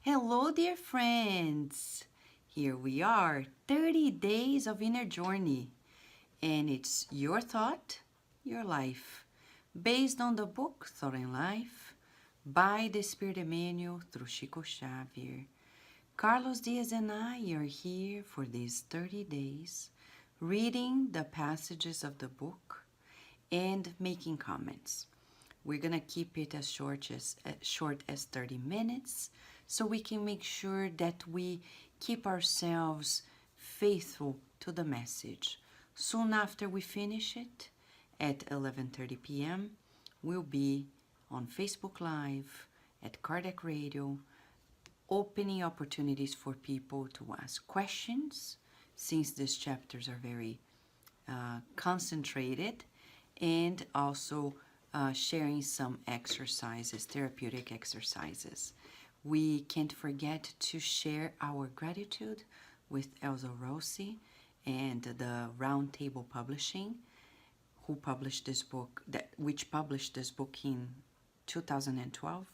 Hello, dear friends. Here we are, 30 days of inner journey. And it's your thought, your life, based on the book Thought and Life by the Spirit Emmanuel through Chico Xavier. Carlos Diaz and I are here for these 30 days, reading the passages of the book and making comments. We're going to keep it as short as 30 minutes so we can make sure that we keep ourselves faithful to the message. Soon after we finish it, at 11:30 p.m., we'll be on Facebook Live, at Kardec Radio, opening opportunities for people to ask questions, since these chapters are very concentrated, and also sharing some exercises, therapeutic exercises. We can't forget to share our gratitude with Elsa Rossi and the Roundtable Publishing, who published this book, which published this book in 2012,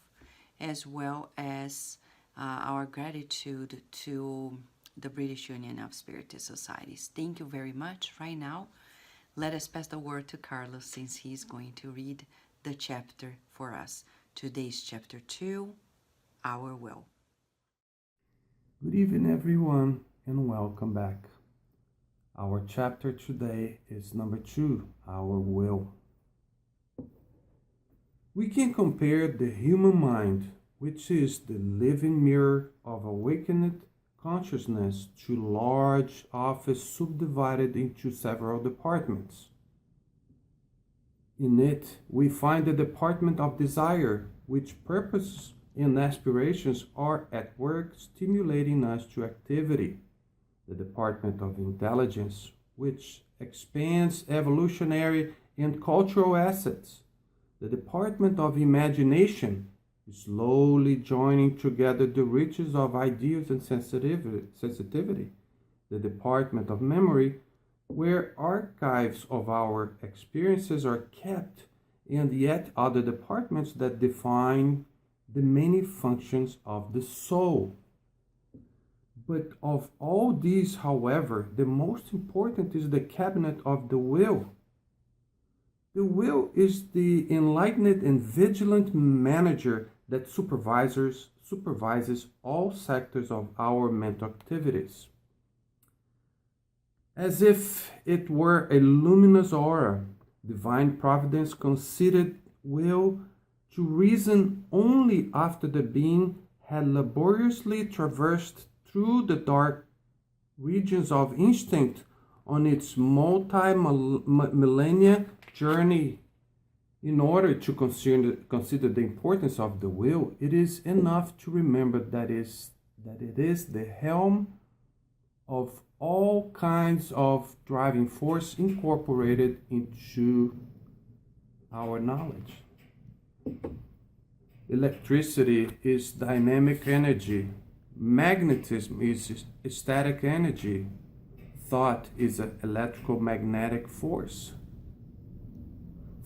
as well as our gratitude to the British Union of Spiritist Societies. Thank you very much. Right now, let us pass the word to Carlos, since he's going to read the chapter for us. Today's chapter 2, Our Will. Good evening, everyone, and welcome back. Our chapter today is number 2, Our Will. We can compare the human mind, which is the living mirror of awakened consciousness, to large office subdivided into several departments. In it, we find the department of desire, which purposes and aspirations are at work stimulating us to activity. The department of intelligence, which expands evolutionary and cultural assets. The department of imagination, slowly joining together the riches of ideas and sensitivity. The department of memory, where archives of our experiences are kept, and yet other departments that define the many functions of the soul. But of all these, however, the most important is the cabinet of the will. The will is the enlightened and vigilant manager that supervises all sectors of our mental activities. As if it were a luminous aura, divine providence considered will to reason only after the being had laboriously traversed through the dark regions of instinct on its multi-millennia journey. In order to consider the importance of the will, it is enough to remember that it is the helm of all kinds of driving force incorporated into our knowledge. Electricity is dynamic energy. Magnetism is static energy. Thought is an electrical magnetic force.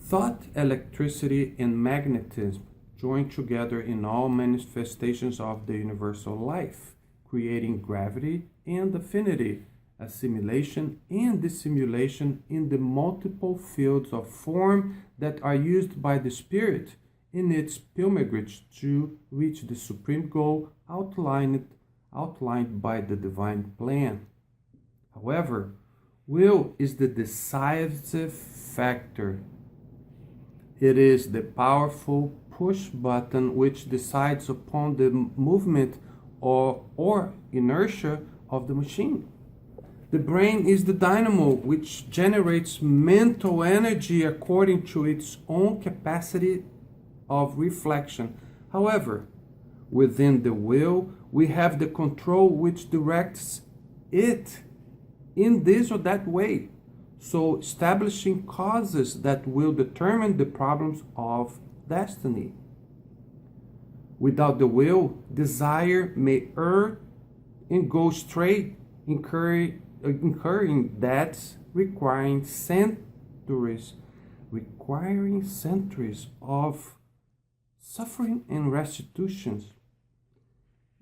Thought, electricity, and magnetism join together in all manifestations of the universal life, creating gravity and affinity, assimilation and dissimulation in the multiple fields of form that are used by the spirit in its pilgrimage to reach the supreme goal outlined by the divine plan. However, will is the decisive factor. It is the powerful push button which decides upon the movement or inertia of the machine. The brain is the dynamo which generates mental energy according to its own capacity of reflection. However, within the will, we have the control which directs it in this or that way, so establishing causes that will determine the problems of destiny. Without the will, desire may err and go straight, incurring debts requiring centuries of suffering and restitutions.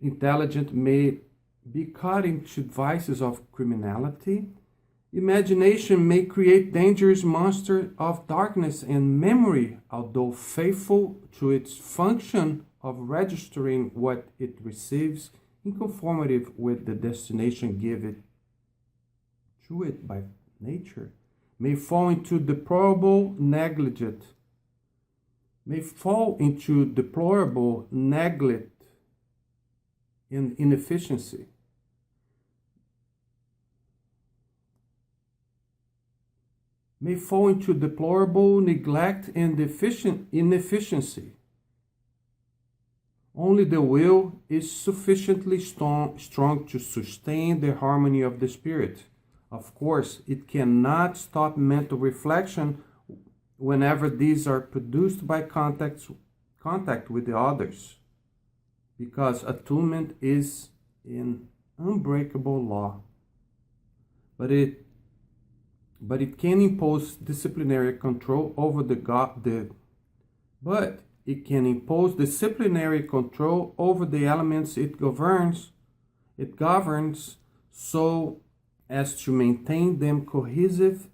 Intelligence may be caught into vices of criminality. Imagination may create dangerous monsters of darkness, and memory, although faithful to its function of registering what it receives in conformity with the destination given to it by nature, may fall into deplorable neglect, and inefficiency. May fall into deplorable neglect and inefficiency. Only the will is sufficiently strong to sustain the harmony of the spirit. Of course, it cannot stop mental reflection whenever these are produced by contact with the others, because attunement is an unbreakable law. But it can impose disciplinary control over the elements it governs so as to maintain them cohesive.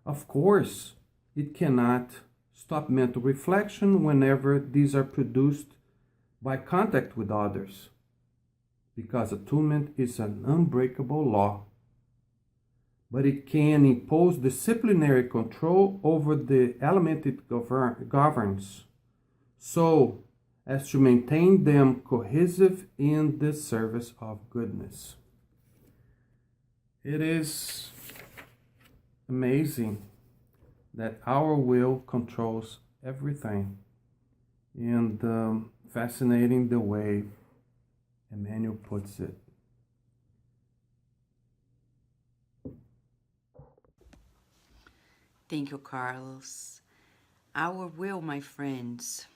Of course, it cannot stop mental reflection whenever these are produced by contact with others, because attunement is an unbreakable law. But it can impose disciplinary control over the element it governs, so as to maintain them cohesive in the service of goodness. It is amazing that our will controls everything, and fascinating the way Emmanuel puts it. Thank you, Carlos. Our will, my friends,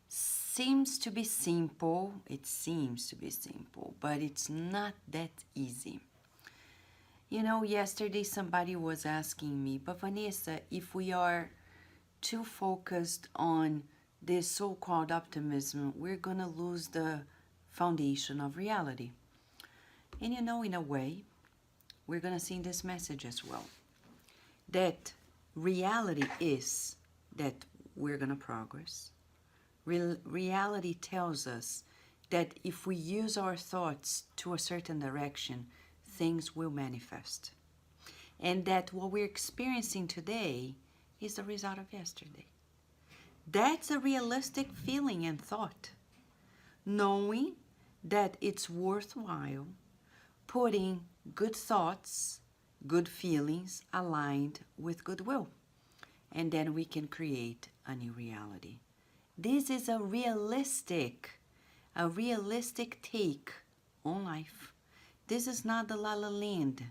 seems to be simple. It seems to be simple, but it's not that easy. You know, yesterday somebody was asking me, but Vanessa, if we are too focused on this so-called optimism, we're going to lose the foundation of reality. And you know, in a way, we're going to see in this message as well, that reality is that we're going to progress. Reality tells us that if we use our thoughts to a certain direction, things will manifest. And that what we're experiencing today is the result of yesterday. That's a realistic feeling and thought, knowing that it's worthwhile putting good thoughts, good feelings aligned with goodwill, and then we can create a new reality. This is a realistic take on life. This is not the la la land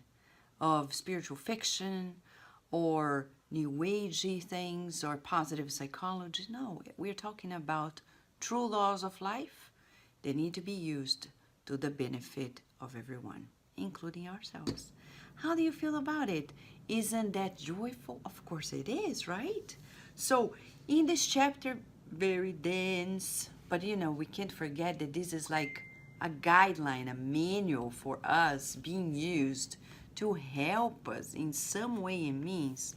of spiritual fiction or new agey things or positive psychology. No, we're talking about true laws of life. They need to be used to the benefit of everyone, including ourselves. How do you feel about it? Isn't that joyful? Of course it is, right? So in this chapter, very dense, but you know, we can't forget that this is like a guideline, a manual for us being used to help us in some way and means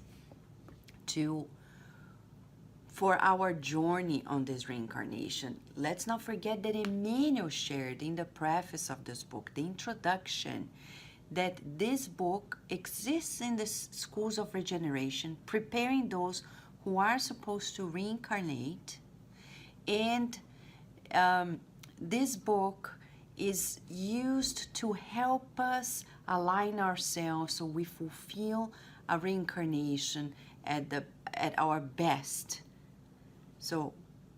for our journey on this reincarnation. Let's not forget that Emmanuel shared in the preface of this book, the introduction, that this book exists in the schools of regeneration, preparing those who are supposed to reincarnate. And this book is used to help us align ourselves so we fulfill a reincarnation at our best. So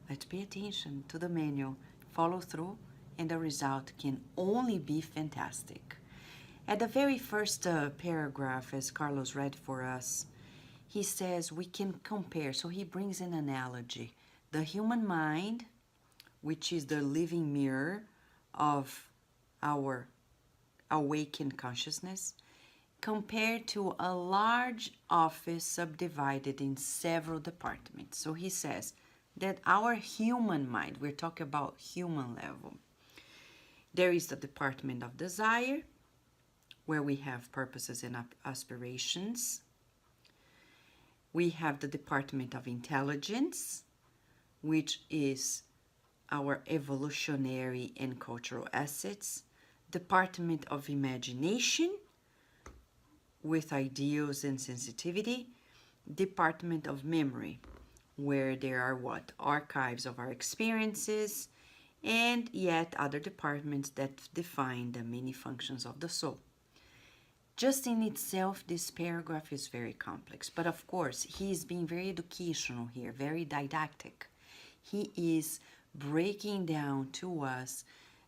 let's pay attention to the manual, follow through, and the result can only be fantastic. At the very first paragraph, as Carlos read for us, he says we can compare. So he brings an analogy. The human mind, which is the living mirror of our awakened consciousness, compared to a large office subdivided in several departments. So he says that our human mind, we're talking about human level, there is the department of desire, where we have purposes and aspirations. We have the department of intelligence, which is our evolutionary and cultural assets. Department of imagination, with ideals and sensitivity. Department of memory, where there are what? Archives of our experiences, and yet other departments that define the many functions of the soul. Just in itself, this paragraph is very complex, but of course, he is being very educational here, very didactic. He is breaking down to us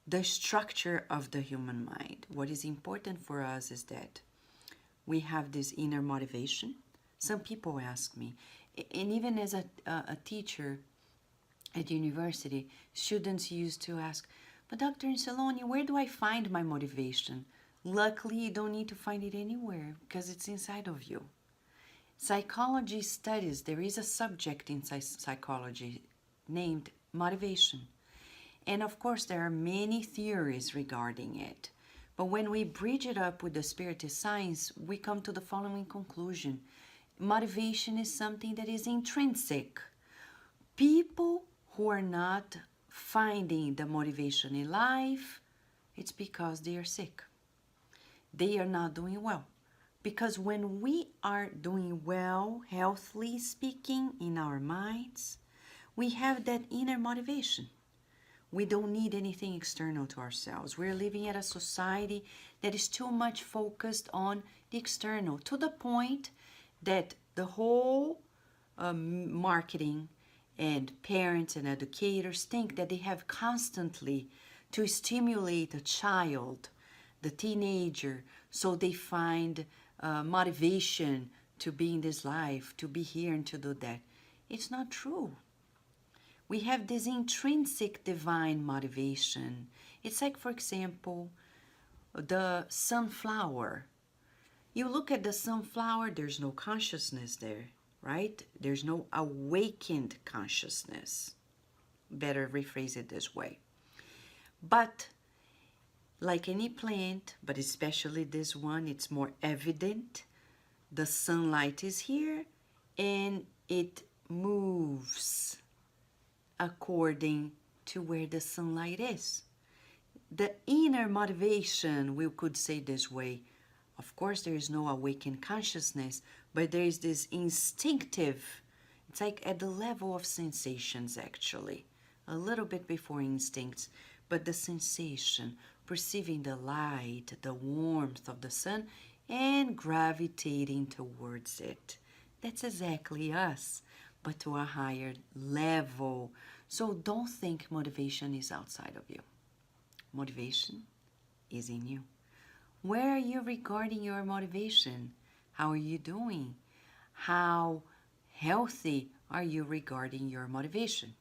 the structure of the human mind. What is important for us is that we have this inner motivation. Some people ask me, and even as a teacher at university, students used to ask, but Dr. Anseloni, where do I find my motivation? Luckily, you don't need to find it anywhere because it's inside of you. Psychology studies, there is a subject in psychology named motivation. And of course, there are many theories regarding it. But when we bridge it up with the spiritist science, we come to the following conclusion. Motivation is something that is intrinsic. People who are not finding the motivation in life, it's because they are sick. They are not doing well. Because when we are doing well, healthily speaking, in our minds, we have that inner motivation. We don't need anything external to ourselves. We're living at a society that is too much focused on the external, to the point that the whole marketing and parents and educators think that they have constantly to stimulate a child, the teenager, so they find motivation to be in this life, to be here and to do that. It's not true. We have this intrinsic divine motivation. It's like, for example, the sunflower. You look at the sunflower, there's no consciousness there, right? There's no awakened consciousness. Better rephrase it this way. But like any plant, but especially this one, it's more evident. The sunlight is here and it moves according to where the sunlight is. The inner motivation, we could say this way, of course there is no awakened consciousness, but there is this instinctive, it's like at the level of sensations actually, a little bit before instincts, but the sensation, perceiving the light, the warmth of the sun, and gravitating towards it. That's exactly us, but to a higher level. So don't think motivation is outside of you. Motivation is in you. Where are you regarding your motivation? How are you doing? How healthy are you regarding your motivation?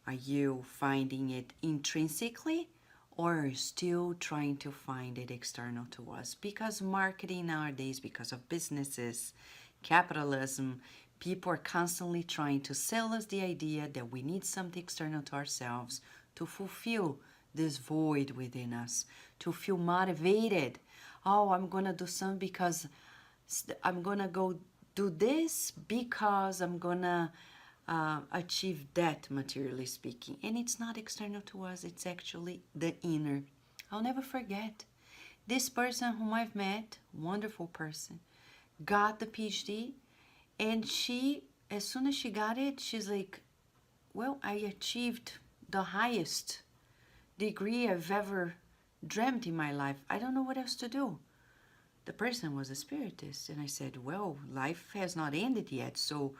Are you finding it intrinsically, or are you still trying to find it external to us? Because marketing nowadays, because of businesses, capitalism, people are constantly trying to sell us the idea that we need something external to ourselves to fulfill this void within us, to feel motivated. Oh, I'm going to do something because I'm going to go do this because I'm going to achieve that, materially speaking. And it's not external to us, it's actually the inner. I'll never forget this person whom I've met, wonderful person, got the PhD. And she, as soon as she got it, she's like, well, I achieved the highest degree I've ever dreamt in my life. I don't know what else to do. The person was a spiritist. And I said, well, life has not ended yet. So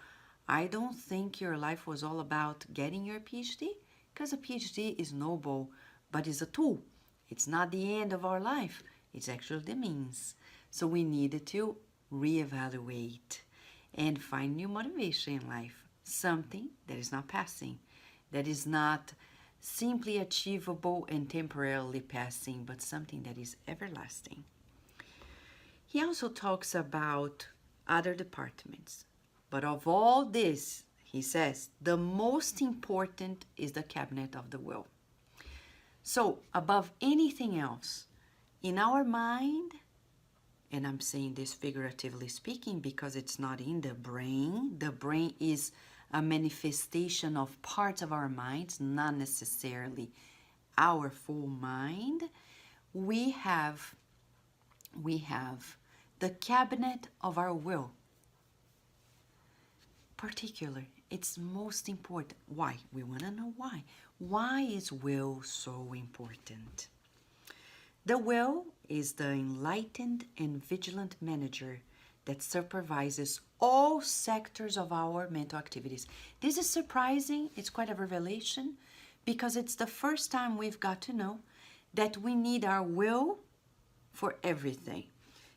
I don't think your life was all about getting your PhD. Because a PhD is noble, but is a tool. It's not the end of our life. It's actually the means. So we needed to reevaluate and find new motivation in life. Something that is not passing, that is not simply achievable and temporarily passing, but something that is everlasting. He also talks about other departments. But of all this, he says, the most important is the cabinet of the will. So, above anything else, in our mind, and I'm saying this figuratively speaking because it's not in the brain is a manifestation of parts of our minds, not necessarily our full mind. We have the cabinet of our will. Particular, it's most important. Why? We want to know why. Why is will so important? The will is the enlightened and vigilant manager that supervises all sectors of our mental activities. This is surprising. It's quite a revelation because it's the first time we've got to know that we need our will for everything.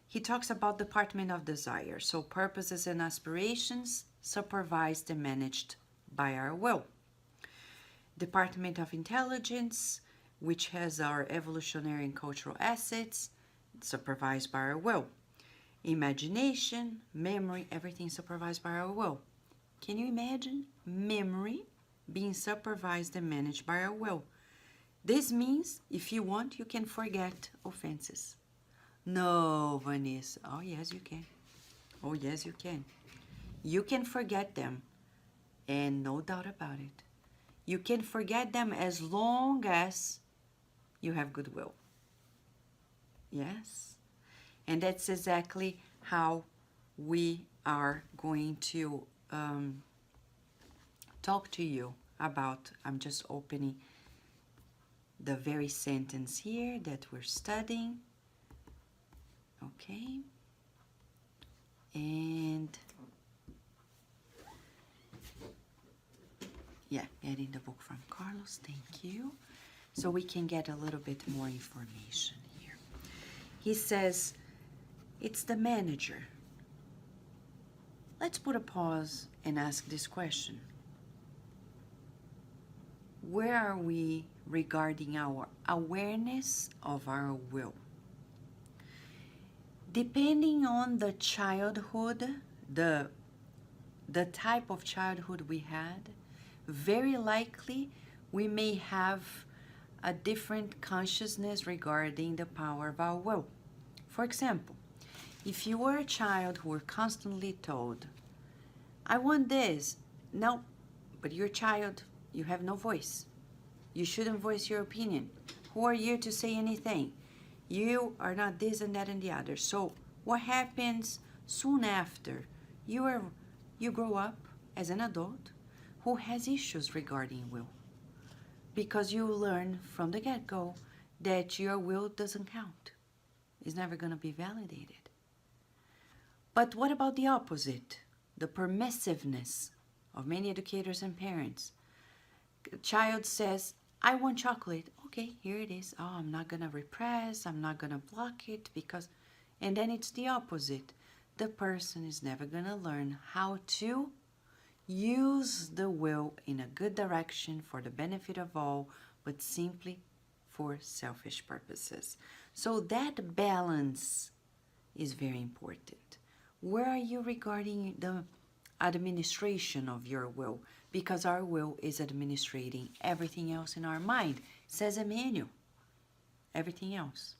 He talks about department of desire. So purposes and aspirations supervised and managed by our will. Department of intelligence, which has our evolutionary and cultural assets, supervised by our will. Imagination, memory, everything supervised by our will. Can you imagine memory being supervised and managed by our will? This means, if you want, you can forget offenses. No, Vanessa. Oh, yes, you can. Oh, yes, you can. You can forget them, and no doubt about it. You can forget them as long as you have goodwill. Yes? And that's exactly how we are going to talk to you about. I'm just opening the very sentence here that we're studying. Okay? And yeah, adding the book from Carlos, thank you. So we can get a little bit more information here. He says, it's the manager. Let's put a pause and ask this question. Where are we regarding our awareness of our will? Depending on the childhood, the type of childhood we had, very likely we may have a different consciousness regarding the power of our will. For example, if you were a child who were constantly told, I want this. No, but you're a child, you have no voice. You shouldn't voice your opinion. Who are you to say anything? You are not this and that and the other. So what happens soon after you grow up as an adult who has issues regarding will? Because you learn from the get-go that your will doesn't count. It's never going to be validated. But what about the opposite? The permissiveness of many educators and parents. A child says, I want chocolate. Okay, here it is. Oh, I'm not going to repress. I'm not going to block it because... And then it's the opposite. The person is never going to learn how to use the will in a good direction for the benefit of all, but simply for selfish purposes. So that balance is very important. Where are you regarding the administration of your will? Because our will is administrating everything else in our mind. It says Emmanuel. Everything else.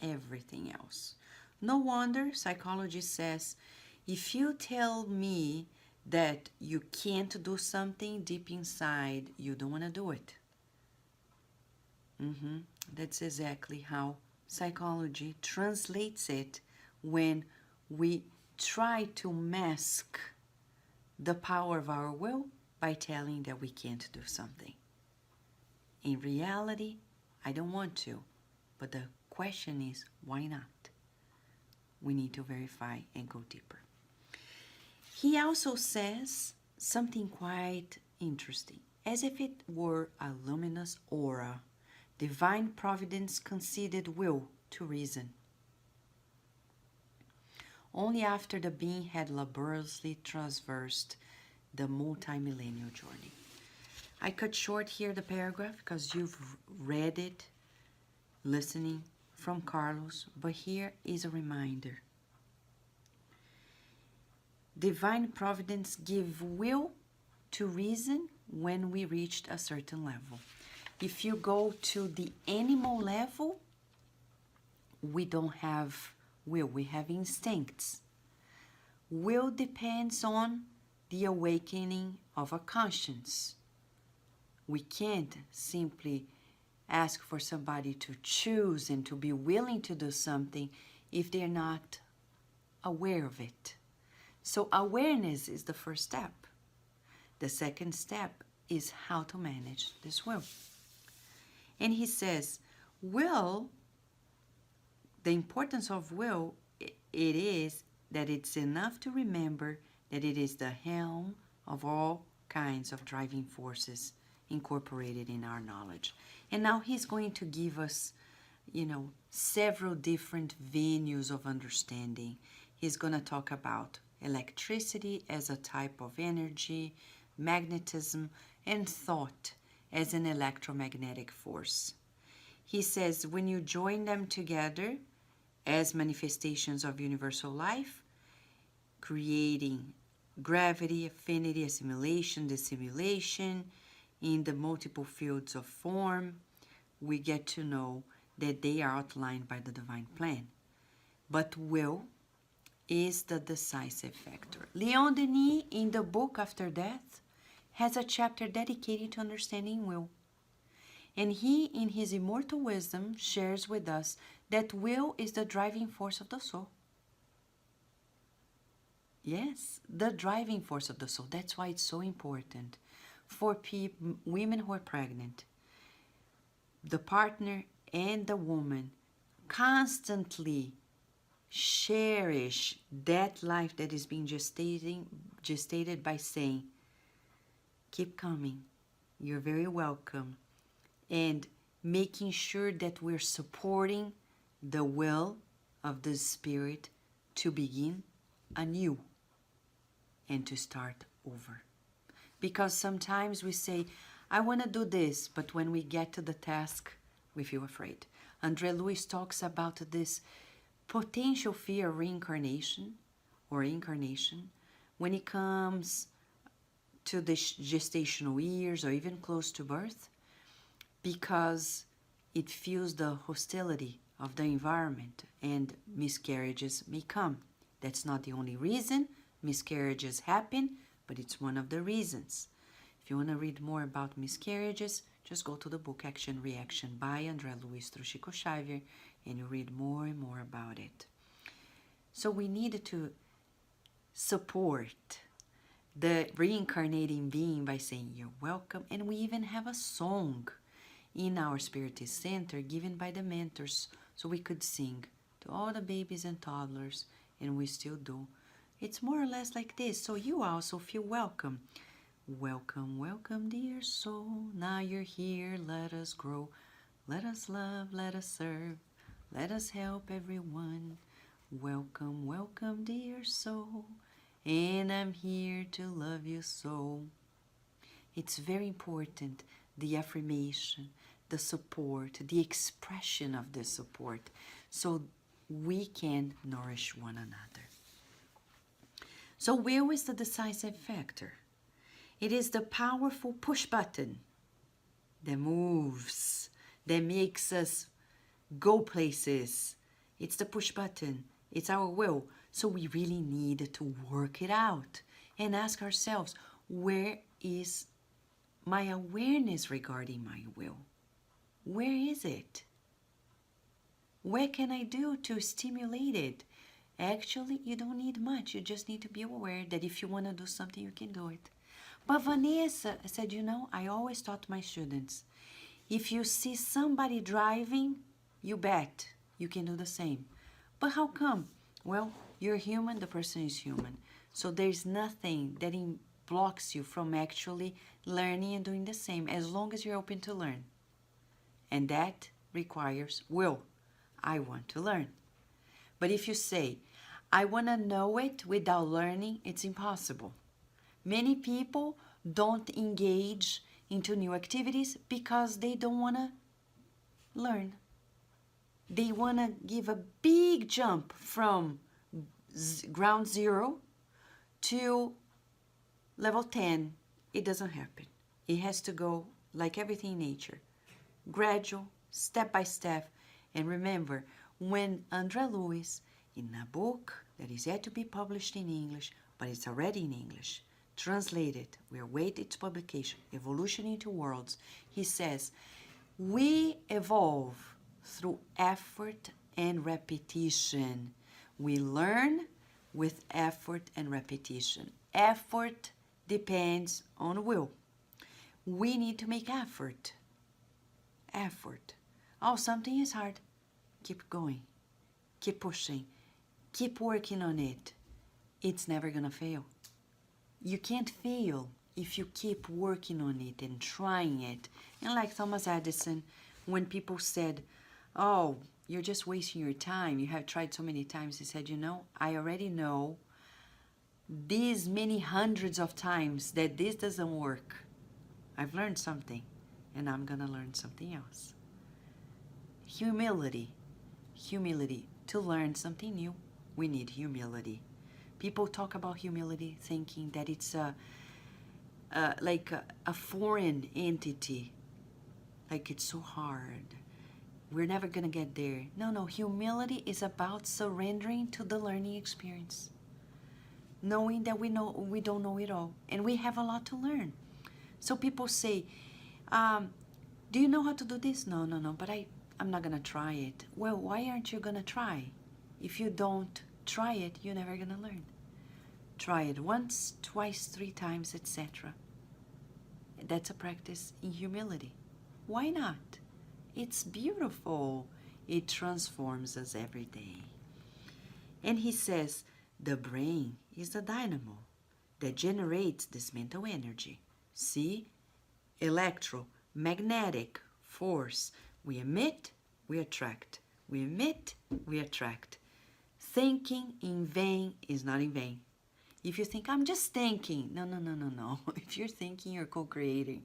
Everything else. No wonder psychology says, if you tell me that you can't do something deep inside, you don't want to do it. That's exactly how psychology translates it when we try to mask the power of our will by telling that we can't do something. In reality, I don't want to, but the question is, why not? We need to verify and go deeper. He also says something quite interesting. As if it were a luminous aura, divine providence conceded will to reason. Only after the being had laboriously traversed the multi-millennial journey. I cut short here the paragraph because you've read it, listening from Carlos, but here is a reminder. Divine providence give will to reason when we reached a certain level. If you go to the animal level, we don't have will, we have instincts. Will depends on the awakening of a conscience. We can't simply ask for somebody to choose and to be willing to do something if they're not aware of it. So awareness is the first step. The second step is how to manage this will. And he says, will, the importance of will, it is that it's enough to remember that it is the helm of all kinds of driving forces incorporated in our knowledge. And now he's going to give us, several different venues of understanding. He's going to talk about electricity as a type of energy, magnetism, and thought as an electromagnetic force. He says when you join them together as manifestations of universal life, creating gravity, affinity, assimilation, dissimulation in the multiple fields of form, we get to know that they are outlined by the divine plan. But will is the decisive factor. Leon Denis, in the book After Death, has a chapter dedicated to understanding will. And he, in his immortal wisdom, shares with us that will is the driving force of the soul. Yes, the driving force of the soul. That's why it's so important for women who are pregnant. The partner and the woman constantly cherish that life that is being gestated by saying, keep coming, you're very welcome, and making sure that we're supporting the will of the spirit to begin anew and to start over. Because sometimes we say, I want to do this, but when we get to the task, we feel afraid. André Luiz talks about this potential fear of reincarnation or incarnation when it comes to the gestational years or even close to birth, because it feels the hostility of the environment and miscarriages may come. That's not the only reason miscarriages happen, but it's one of the reasons. If you want to read more about miscarriages, just go to the book Action Reaction by André Luiz through Chico Xavier, and you read more and more about it. So we need to support the reincarnating being by saying you're welcome. And we even have a song in our Spiritist Center given by the mentors, so we could sing to all the babies and toddlers, and we still do. It's more or less like this, so you also feel welcome. Welcome, welcome, dear soul. Now you're here, let us grow. Let us love, let us serve. Let us help everyone. Welcome, welcome, dear soul. And I'm here to love you so. It's very important, the affirmation, the support, the expression of the support, so we can nourish one another. So will is the decisive factor. It is the powerful push button that moves, that makes us go places. It's the push button. It's our will. So we really need to work it out and ask ourselves, where is my awareness regarding my will? Where is it? What can I do to stimulate it? Actually, you don't need much. You just need to be aware that if you want to do something, you can do it. But Vanessa said, I always taught my students, if you see somebody driving, you bet you can do the same. But how come? Well, you're human, the person is human. So there's nothing that blocks you from actually learning and doing the same, as long as you're open to learn. And that requires will. I want to learn. But if you say, I want to know it without learning, it's impossible. Many people don't engage into new activities because they don't want to learn. They want to give a big jump from ground zero to level 10. It doesn't happen. It has to go like everything in nature, gradual, step by step. And remember, when André Luiz, in a book that is yet to be published in English, but it's already in English, translated, we await its publication, Evolution into Worlds, he says, we evolve through effort and repetition. We learn with effort and repetition. Effort depends on will. We need to make effort. Effort. Oh, something is hard. Keep going. Keep pushing. Keep working on it. It's never gonna fail. You can't fail if you keep working on it and trying it. And like Thomas Edison, when people said, oh, you're just wasting your time, you have tried so many times, he said, you know, I already know these many hundreds of times that this doesn't work. I've learned something, and I'm gonna learn something else. Humility. Humility. To learn something new, we need humility. People talk about humility thinking that it's like a foreign entity, like it's so hard. We're never gonna get there. No, humility is about surrendering to the learning experience. Knowing that we don't know it all, and we have a lot to learn. So people say, do you know how to do this? No, but I'm not gonna try it. Well, why aren't you gonna try? If you don't try it, you're never gonna learn. Try it once, twice, 3 times, etc. That's a practice in humility. Why not? It's beautiful. It transforms us every day. And he says, the brain is the dynamo that generates this mental energy. See? Electromagnetic force. We emit, we attract. We emit, we attract. Thinking in vain is not in vain. If you think, I'm just thinking. No. If you're thinking, you're co-creating.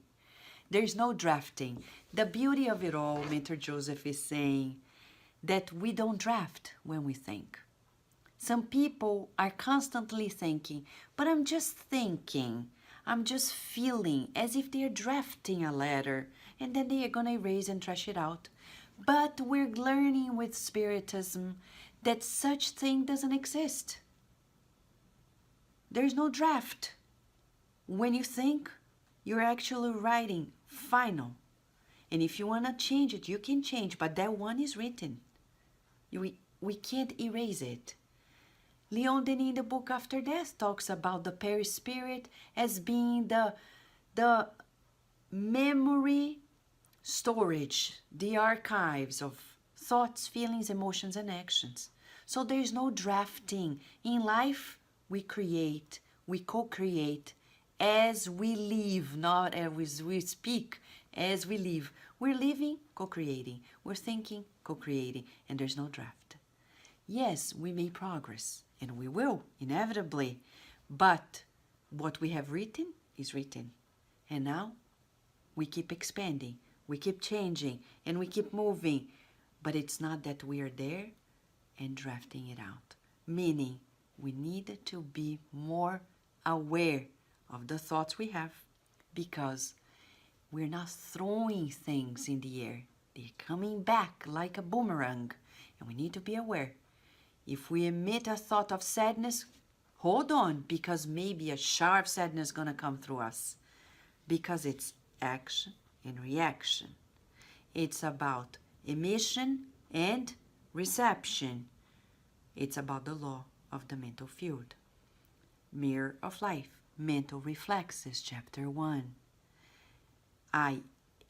There's no drafting. The beauty of it all, Mentor Joseph is saying that we don't draft when we think. Some people are constantly thinking, but I'm just thinking. I'm just feeling as if they're drafting a letter, and then they are going to erase and trash it out. But we're learning with Spiritism that such thing doesn't exist. There's no draft. When you think, you're actually writing final. And if you want to change it, you can change, but that one is written. We can't erase it. Leon Denis in the book After Death talks about the perispirit as being the memory storage, the archives of thoughts, feelings, emotions, and actions. So there's no drafting. In life, we create, we co-create as we live, not as we speak, as we live. We're living, co-creating. We're thinking, co-creating, and there's no draft. Yes, we make progress, and we will, inevitably, but what we have written is written. And now, we keep expanding, we keep changing, and we keep moving, but it's not that we are there and drafting it out, meaning we need to be more aware of the thoughts we have, because we're not throwing things in the air. They're coming back like a boomerang, and we need to be aware. If we emit a thought of sadness, hold on, because maybe a shower of sadness is going to come through us, because it's action and reaction. It's about emission and reception. It's about the law of the mental field. Mirror of Life, Mental Reflexes, Chapter 1. I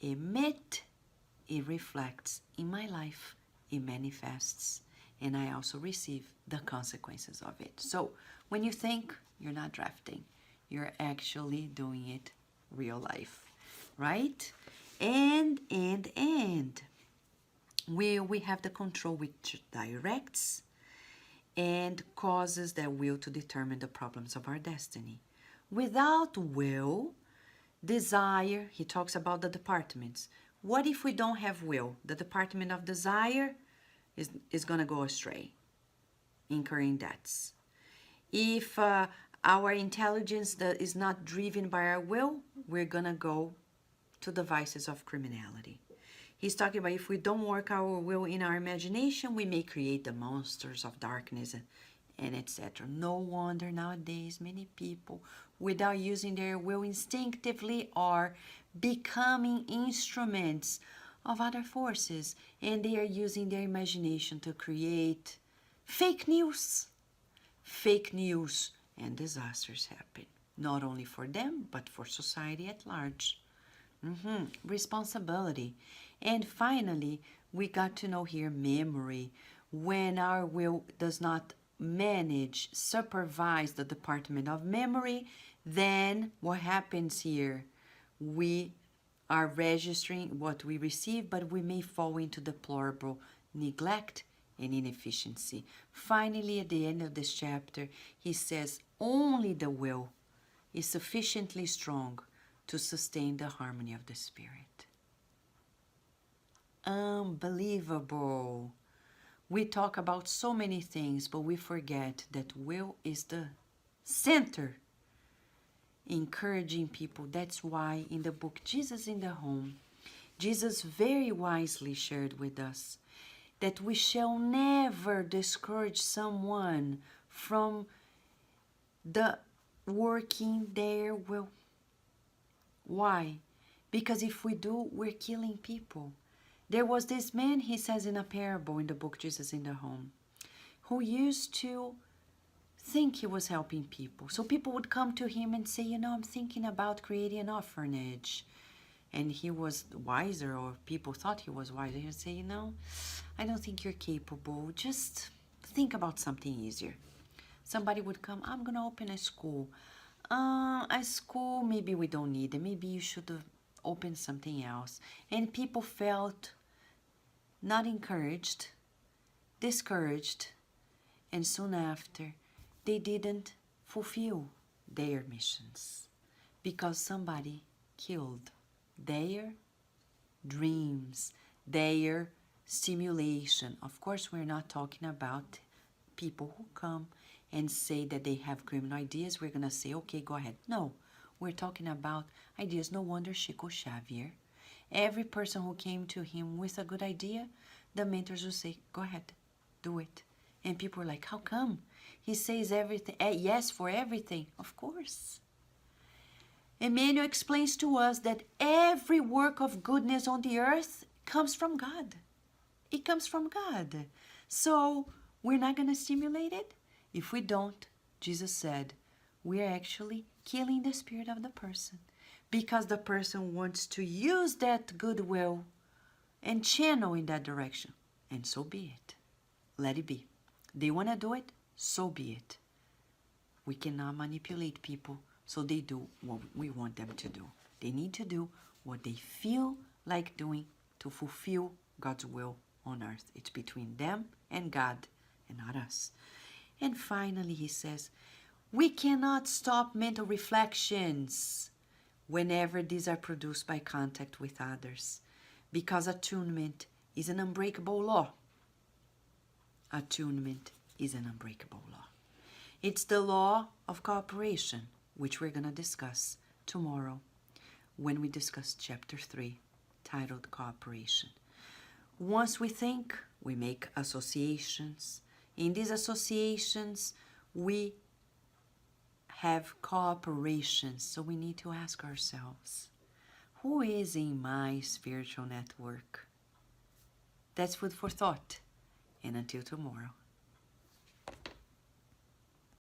emit, it reflects in my life, it manifests, and I also receive the consequences of it. So when you think, you're not drafting, you're actually doing it real life, right? And we have the control which directs and causes that will to determine the problems of our destiny. Without will, desire, he talks about the departments. What if we don't have will? The department of desire is going to go astray, incurring debts. If our intelligence is not driven by our will, we're going to go to the vices of criminality. He's talking about if we don't work our will in our imagination, we may create the monsters of darkness and etc. No wonder nowadays many people, without using their will instinctively, are becoming instruments of other forces, and they are using their imagination to create fake news. Fake news, and disasters happen, not only for them, but for society at large. Responsibility. And finally, we got to know here memory. When our will does not manage, supervise the department of memory, then what happens here? We are registering what we receive, but we may fall into deplorable neglect and inefficiency. Finally, at the end of this chapter, he says only the will is sufficiently strong to sustain the harmony of the spirit. Unbelievable. We talk about so many things, but we forget that will is the center, encouraging people. That's why in the book Jesus in the Home, Jesus very wisely shared with us that we shall never discourage someone from the working their will. Why? Because if we do, we're killing people. There was this man, he says in a parable in the book Jesus in the Home, who used to think he was helping people. So people would come to him and say, I'm thinking about creating an orphanage. And he was wiser, or people thought he was wiser. He would say, I don't think you're capable. Just think about something easier. Somebody would come, I'm going to open a school. A school, maybe we don't need it. Maybe you should have opened something else. And people felt not encouraged, discouraged, and soon after, they didn't fulfill their missions because somebody killed their dreams, their stimulation. Of course, we're not talking about people who come and say that they have criminal ideas. We're going to say, okay, go ahead. No, we're talking about ideas. No wonder Chico Xavier, every person who came to him with a good idea, the mentors will say, go ahead, do it. And people are like, how come? He says everything, yes for everything. Of course. Emmanuel explains to us that every work of goodness on the earth comes from God. It comes from God. So we're not going to stimulate it. If we don't, Jesus said, we are actually killing the spirit of the person because the person wants to use that goodwill and channel in that direction. And so be it. Let it be. They want to do it, so be it. We cannot manipulate people so they do what we want them to do. They need to do what they feel like doing to fulfill God's will on earth. It's between them and God and not us. And finally, he says, we cannot stop mental reflections whenever these are produced by contact with others, because attunement is an unbreakable law. Attunement is an unbreakable law. It's the law of cooperation, which we're going to discuss tomorrow when we discuss chapter 3, titled Cooperation. Once we think, we make associations. In these associations, we have cooperation. So we need to ask ourselves, who is in my spiritual network? That's food for thought. And until tomorrow.